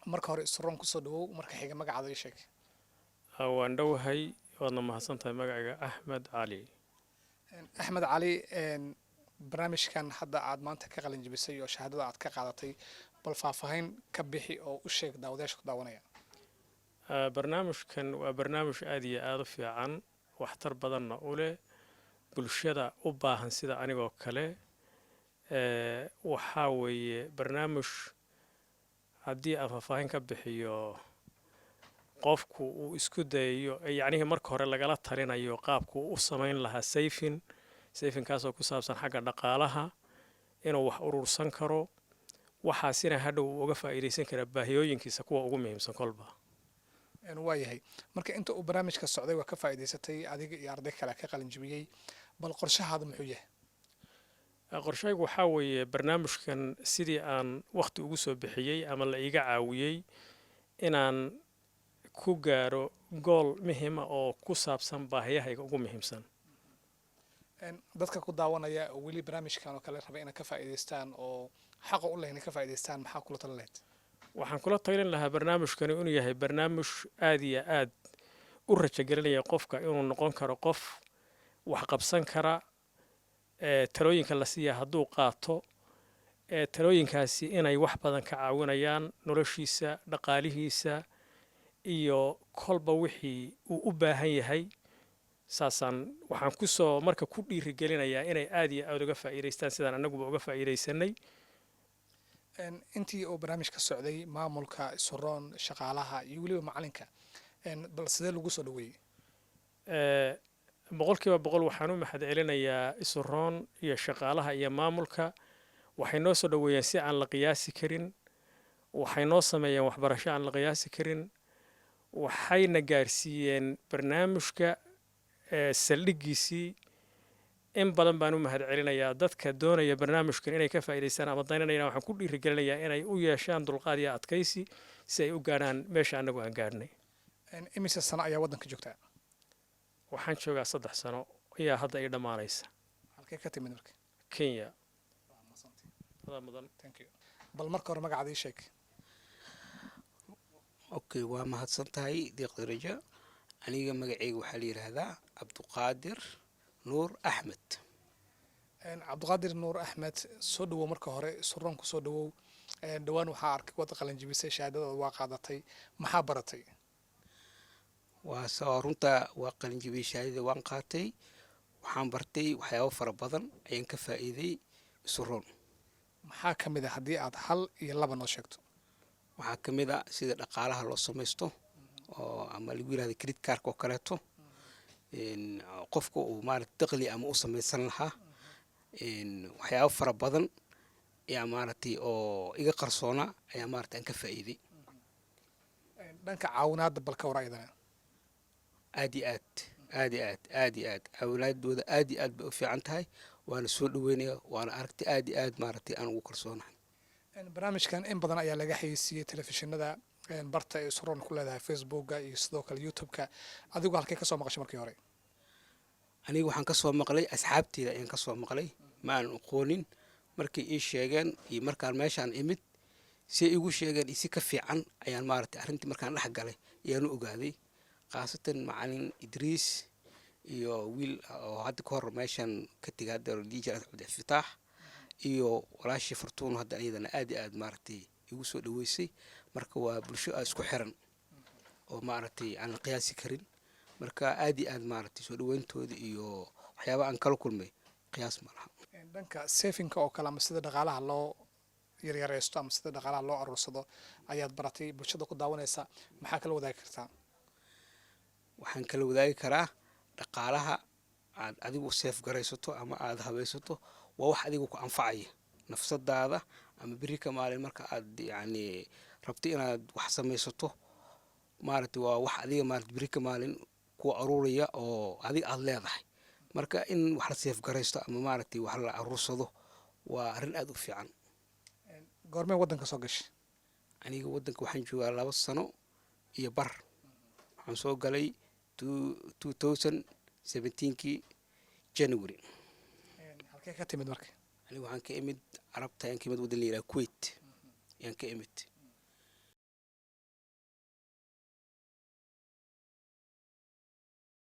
marka hore isroon kusoo dhawow marka xiga magacaada ii sheeg. waan dhowahay waadna mahadsantahay magacayga axmed cali. axmed cali, barnaamijkan hadda aad maanta ka qalin jebisay oo shahaadada aad ka qaadatay bal faahfaahin ka bixi oo u sheeg daawadayaasha ku daawanaya. barnaamijkan waa barnaamij aad iyo aad u fiican waxtar badanna u leh bulshada u baahan sida anigoo kale. waxaa weeye barnaamij haddii aan faahfaahin ka bixiyo qofku uu isku dayayo yacnihii marka hore lagala talinayo qaabku u samayn lahaa sayfinkaasoo ku saabsan xagga dhaqaalaha inuu wax urursan karo waxaasina hadhow uu uga faa'iidaysan karaa baahiyooyinkiisa kuwa ugu muhiimsan kolba. waa yahay marka inta uu barnaamijka socday waa ka faa'iidaysatay adiga iyo arday kale ka qalin jebiyey bal qorshahaada muxuu yahay? qorshaygu waxaa weeye barnaamijkan sidii aan wakhti ugu soo bixiyey ama la iga caawiyey inaan ku gaaro gool muhiima oo ku saabsan baahiyahayga ugu muhiimsan. dadka ku daawanaya oo weli barnaamijkan oo kale raba inay ka faa'iidaystaan oo xaqa u leh inay ka faa'iidaystaan maxaa kula talin lahayd? waxaan kula talin lahaa barnaamijkani inuu yahay barnaamij aad iyo aad u rajagelinaya qofka inuu noqon karo qof wax qabsan kara. talooyinka la siiya hadduu qaato talooyinkaasi inay wax badan ka caawinayaan noloshiisa dhaqaalihiisa iyo kolba wixii uu u baahan yahay. saasaan waxaan kusoo marka ku dhiirigelinayaa inay aad iyo aad uga faa'iidaystaan sidaan annaguba uga faa'iidaysanay. intii uu barnaamijka socday maamulka isroon shaqaalaha iyo weliba macalinka bal sidee lagu soo dhaweeyey? boqolkiiba boqol waxaan u mahad celinayaa isroon iyo shaqaalaha iyo maamulka. waxay noo soo dhaweeyeen si aan la qiyaasi karin. waxay noo sameeyeen waxbarasho aan la qiyaasi karin. waxayna gaarsiiyeen barnaamijka saldhiggiisii. in badan baan u mahad celinayaa dadka doonaya barnaamijkan inay ka faa'iidaystaan ama daynanayna waxaan ku dhiirigelinayaa inay u yeeshaan dulqaad iyo adkaysi si ay u gaarhaan meesha annagu aan gaarhnay. imise sano ayaa waddanka joogtaa? waxaan joogaa 3 sano ayaa hadda ii dhammaanaysa. halkee ka timid marka? kenya. bal marka hore magacaada ii sheeg. okay waa mahadsan tahay deeqda raja. aniga magacayga waxaa la yidhaahdaa cabduqaadir nuur axmed. cabduqaadir nuur axmed, soo dhawow marka hore isroon ku soo dhawow. dhowaan waxaa arkay wada qalin jebisay shahaadadaada waa qaadatay maxaa baratay? waa soo runta waa qalin jebiyey shahaadada waan qaatay. waxaan bartay waxyaabo fara badan ayaan ka faa'iiday isroon. maxaa ka mid a haddii aad hal iyo laba noo sheegto? waxaa ka mid a sida dhaqaalaha loo samaysto oo ama lagu yirahdo credit cardka oo kaleeto. qofka uu maaragtay dakhli ama u samaysan lahaa. waxyaabo fara badan ayaa maaragtay oo iga qarsoona ayaa maaragtay aan ka faa'iiday. dhanka caawinaadda bal ka war ayadana? aad iyo aad aad iyo aad aad iyo aad caawinaadooda aad iyo aad bay u fiican tahay. waana soo dhaweynaya waana aragtay aad iyo aad maaragtay aan ugu kalsoonahay. barnaamijkan in badan ayaa laga xayeysiiyey telefishinada barta ee isroon ku leedahay facebooka iyo sidoo kale youtube-ka. adigu halkee kasoo maqashay markii hore? aniga waxaan kasoo maqlay asxaabteeda ayaan kasoo maqlay ma aanan aqoonin. markay ii sheegeen iyo markaan meeshaan imid si igu sheegeen isi ka fiican ayaan maaragtay arrintii markaan dhex galay ayaan u ogaaday. khaasatan macalin idriis iyo wiil oo hadda ka hor meeshaan ka tegay hadda dj cabdifitaax iyo walaashii fartuun hadda iyadana aad iyo aad maaragtay igu soo dhaweysay. marka waa bulsho isku xiran oo maaragtay aan la qiyaasi karin. marka aad iyo aad maaragtay soo dhaweyntooda iyo waxyaaba aan kala kulmay qiyaas ma laha. dhanka safinka oo kale ama sida dhaqaalaha loo yaryareysto ama sida dhaqaalaha loo aruursado ayaad baratay bulshada ku daawanaysa maxaa kala wadaagi kartaa? waxaan kala wadaagi karaa dhaqaalaha aad adigu seef garaysato ama aad habaysato waa wax adigu ku anfacaya nafsadaada ama beri ka maalin marka aad yacni rabto inaad wax samaysato maaragtay waa wax adiga maaragtay beri ka maalin ku aruuraya oo adiga aad leedahay. marka in wax la seef garaysto ama maaragtay wax la aruursado waa arrin aad u fiican. goormee waddanka soo gashay? aniga waddanka waxaan joogaa 2 sano iyo bar. waxaan soo galay 2017kii January. halkee ka timid marka? aniga waxaan ka imid carabta ayaan ka imid waddan la yidhaha Kuwait ayaan ka imid.